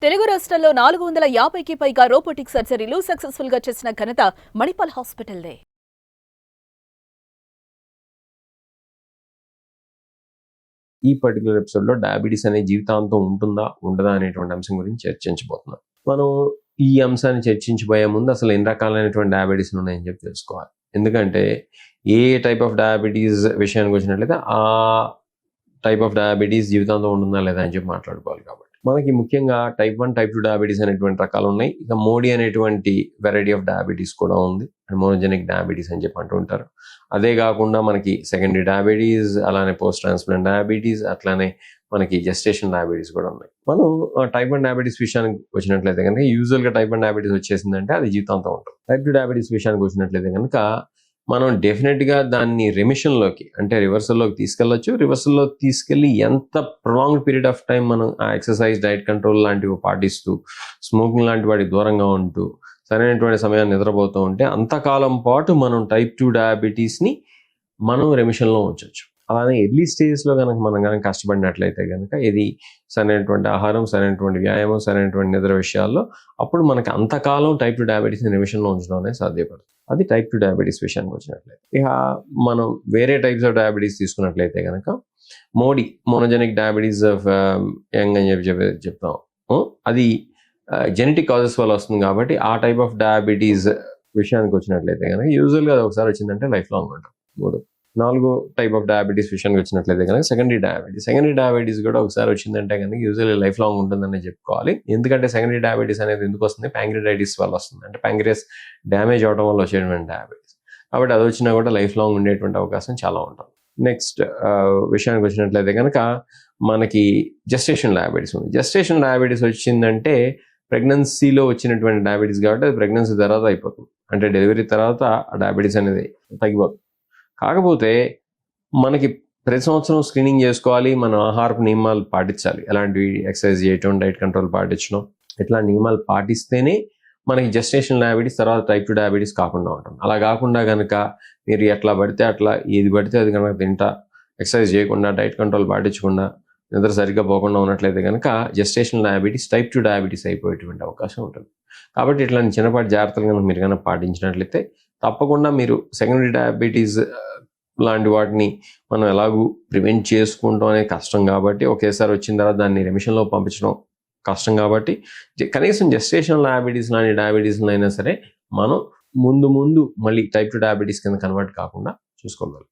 తెలుగు రాష్ట్రాల్లో 450కి పైగా రోబోటిక్ సర్జరీలు సక్సెస్ఫుల్ గా చేసిన ఘనత మణిపాల్ హాస్పిటల్దే. ఈ పర్టిక్యులర్ ఎపిసోడ్‌లో డయాబెటిస్ అనే జీవితాంతం ఉంటుందా? ఉండదా? అనేటువంటి అంశం గురించి చర్చించబోతున్నాం. మనం ఈ అంశాన్ని చర్చించబోయే ముందు అసలు ఎన్ని రకాలైనటువంటి డయాబెటిస్ ఉన్నాయని చెప్పి తెలుసుకోవాలి. ఎందుకంటే ఏ టైప్ ఆఫ్ డయాబెటిస్ విషయానికి వచ్చినట్లయితే ఆ టైప్ ఆఫ్ డయాబెటిస్ జీవితాంతం ఉంటుందా లేదా అని చెప్పి మాట్లాడుకోవాలి కాబట్టి. మనకి ముఖ్యంగా టైప్ 1, టైప్ 2 డయాబెటిస్ అనేటువంటి రకాలు ఉన్నాయి. ఇక మోడీ అనేటువంటి వెరైటీ ఆఫ్ డయాబెటిస్ కూడా ఉంది. మోనోజెనిక్ డయాబెటిస్ అని చెప్పి అంటూ ఉంటారు. అదే కాకుండా మనకి సెకండరీ డయాబెటీస్, అలానే పోస్ట్ ట్రాన్స్ప్లాంట్ డయాబెటీస్, అట్లానే మనకి జెస్టేషన్ డయాబెటీస్ కూడా ఉన్నాయి. మనం టైప్ 1 డయాబెటీస్ విషయానికి వచ్చినట్లయితే కనుక యూజువల్గా టైప్ 1 డయాబెటీస్ వచ్చేసిందంటే అది జీవితాంతం ఉంటుంది. టైప్ 2 డయాబెటీస్ విషయానికి వచ్చినట్లయితే కనుక మనం డెఫినెట్గా దాన్ని రెమిషన్లోకి అంటే రివర్సల్లోకి తీసుకెళ్ళచ్చు. రివర్సల్లో తీసుకెళ్ళి ఎంత ప్రొలాంగ్డ్ పీరియడ్ ఆఫ్ టైం మనం ఆ ఎక్సర్సైజ్, డైట్ కంట్రోల్ లాంటివి పాటిస్తూ, స్మోకింగ్ లాంటి వాటికి దూరంగా ఉంటూ, సరైనటువంటి సమయాన్ని నిద్రపోతూ ఉంటే అంతకాలం పాటు మనం టైప్ 2 డయాబెటీస్ని మనం రెమిషన్లో ఉంచవచ్చు. అలానే ఎర్లీ స్టేజ్లో మనం కనుక కష్టపడినట్లయితే కనుక ఇది సరైనటువంటి ఆహారం, సరైనటువంటి వ్యాయామం, సరైనటువంటి నిద్ర విషయాల్లో అప్పుడు మనకి అంతకాలం టైప్ 2 డయాబెటీస్ని రెమిషన్లో ఉంచడం అనేది సాధ్యపడుతుంది. అది టైప్ 2 డయాబెటీస్ విషయానికి వచ్చినట్లయితే. ఇక మనం వేరే టైప్స్ ఆఫ్ డయాబెటీస్ తీసుకున్నట్లయితే కనుక మోనోజెనిక్ డయాబెటీస్ ఆఫ్ యంగ్ అని చెప్తాం. అది జెనెటిక్ కాజెస్ వల్ల వస్తుంది కాబట్టి ఆ టైప్ ఆఫ్ డయాబెటీస్ విషయానికి వచ్చినట్లయితే కనుక యూజువల్గా అది ఒకసారి వచ్చిందంటే లైఫ్ లాంగ్ ఉంటుంది. 4 టైప్ ఆఫ్ డయాబెటీస్ విషయానికి వచ్చినట్లయితే కనుక సెకండరీ డయాబెటీస్ కూడా ఒకసారి వచ్చిందంటే కనుక యూజువల్లీ లైఫ్ లాంగ్ ఉంటుందని చెప్పుకోవాలి. ఎందుకంటే సెకండరీ డయాబెటీస్ అనేది ఎందుకు వస్తుంది? ప్యాంక్రియాటైటిస్ వల్ల వస్తుంది. అంటే ప్యాంక్రియాస్ డ్యామేజ్ అవడం వల్ల వచ్చేటువంటి డయాబెటీస్. కాబట్టి అది వచ్చినా కూడా లైఫ్ లాంగ్ ఉండేటువంటి అవకాశం చాలా ఉంటుంది. నెక్స్ట్ విషయానికి వచ్చినట్లయితే కనుక మనకి జెస్టేషన్ డయాబెటీస్ ఉంది. జెస్టేషన్ డయాబెటీస్ వచ్చిందంటే ప్రెగ్నెన్సీలో వచ్చినటువంటి డయాబెటీస్ కాబట్టి అది ప్రెగ్నెన్సీ తర్వాత అయిపోతుంది. అంటే డెలివరీ తర్వాత ఆ డయాబెటీస్ అనేది తగ్గిపోతుంది. కాకపోతే మనకి ప్రతి సంవత్సరం స్క్రీనింగ్ చేసుకోవాలి, మన ఆహారపు నియమాలు పాటించాలి. ఎలాంటివి ఎక్సర్సైజ్ చేయటం, డైట్ కంట్రోల్ పాటించడం, ఇట్లా నియమాలు పాటిస్తేనే మనకి జెస్టేషన్ డయాబెటీస్ తర్వాత టైప్ 2 డయాబెటీస్ కాకుండా ఉంటుంది. అలా కాకుండా కనుక మీరు ఎట్లా పడితే అట్లా ఏది పడితే అది కనుక తింటా, ఎక్సర్సైజ్ చేయకుండా, డైట్ కంట్రోల్ పాటించకుండా, నిద్ర సరిగ్గా పోకుండా ఉన్నట్లయితే కనుక జెస్టేషన్ డయాబెటీస్ టైప్ 2 డయాబెటీస్ అయిపోయేటువంటి అవకాశం ఉంటుంది. కాబట్టి ఇట్లాంటి చిన్నపాటి జాగ్రత్తలు కనుక మీరు కనుక పాటించినట్లయితే తప్పకుండా మీరు సెకండరీ డయాబెటీస్ లాంటి వాటిని మనం ఎలాగూ ప్రివెంట్ చేసుకుంటాం అనేది కష్టం కాబట్టి, ఒకేసారి వచ్చిన తర్వాత దాన్ని రెమిషన్లో పంపించడం కష్టం కాబట్టి కనీసం జెస్టేషన్ డయాబెటీస్ లాంటి డయాబెటీస్లో అయినా సరే మనం ముందు మళ్ళీ టైప్ 2 డయాబెటీస్ కింద కన్వర్ట్ కాకుండా చూసుకోగలం.